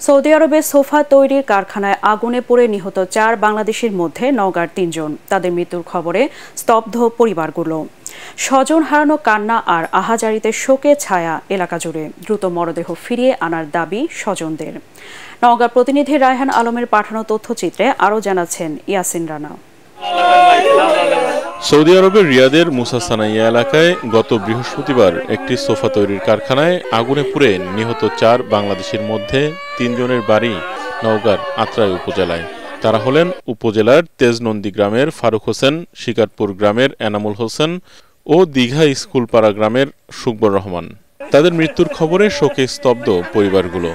Saudi আরবে sofa তৈরির কারখানায় আগুনে পুড়ে নিহত 4 বাংলাদেশির মধ্যে নওগাঁর 3 জন। তাদের মৃত্যুর খবরে স্তব্ধ পরিবারগুলো। স্বজন হারানো কান্না আর আহাজারিতে শোকের ছায়া এলাকা জুড়ে। দ্রুত মরদেহ ফিরিয়ে আনার দাবি স্বজনদের। নওগাঁ প্রতিনিধি রায়হান আলমের পাঠানো তথ্যচিত্রে আরও জানাচ্ছেন ইয়াসিন রানা। সৌদি আরবের রিয়াদের মুসা সানাইয়া এলাকায় গত বৃহস্পতিবার একটি সোফা তৈরির কারখানায় আগুনে পুড়ে নিহত 4 বাংলাদেশের মধ্যে 3 জনের বাড়ি নওগাঁর আত্রাই উপজেলায়। তারা হলেন উপজেলার তেজনন্দী গ্রামের ফারুক হোসেন, শিকারপুর গ্রামের এনামুল হোসেন ও দীঘা স্কুলপাড়া গ্রামের সুকবর রহমান। তাদের মৃত্যুর খবরে শোকে স্তব্ধ পরিবারগুলো।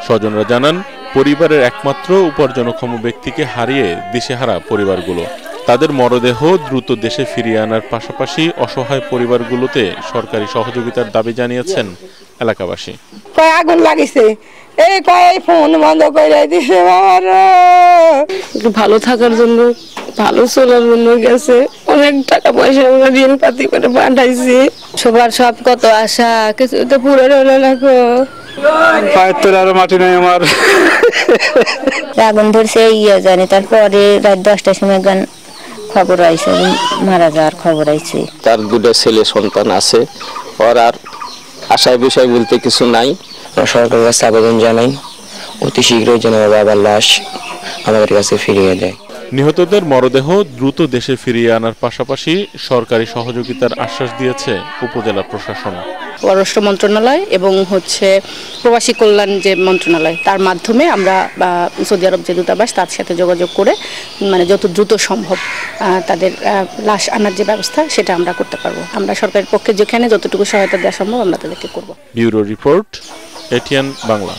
স্বজনরা জানান, পরিবারের একমাত্র উপার্জনক্ষম ব্যক্তিকে হারিয়ে দিশেহারা পরিবারগুলো। তাদের মরদেহ দ্রুত দেশে ফিরিয়ে আনার পাশাপাশি অসহায় পরিবারগুলোতে সরকারি সহযোগিতার দাবি জানিয়েছেন এলাকাবাসী। আগুন লাগিছে, ফোন বন্ধ করে দিছে, ভালো থাকার জন্য, ভালো চলার জন্য গেছে। অনেক টাকা পয়সা ঋণ পাতি করে পাঠাইছি। সবার সব কত আশা, কিছু তো পুরো রইল না। পায়ের তোর আরো মাটি নাই আমার। আগুন ধরছে জানি, তারপরে রাত 10টার সময় খবর আইছে, মারা যাওয়ার খবর আইছে। তার 2টা ছেলে সন্তান আছে, ওর আর আশায় বিষয় বলতে কিছু নাই। সরকারের কাছে আবেদন জানাই, অতি শীঘ্রই যেন বাবার লাশ আমাদের কাছে ফিরিয়ে দেয়। নিহতদের মরদেহ দ্রুত দেশে ফিরিয়ে আনার পাশাপাশি সরকারি সহযোগিতার আশ্বাস দিয়েছে উপজেলা প্রশাসন। পররাষ্ট্র মন্ত্রণালয় এবং প্রবাসী কল্যাণ যে মন্ত্রণালয়, তার মাধ্যমে আমরা সৌদি আরব যে দূতাবাস, তার সাথে যোগাযোগ করে যত দ্রুত সম্ভব তাদের লাশ আনার যে ব্যবস্থা, সেটা আমরা করতে পারবো। আমরা সরকারের পক্ষে যেখানে যতটুকু সহায়তা দেওয়া সম্ভব আমরা তাদেরকে করব। Bureau report, ATN Bangla.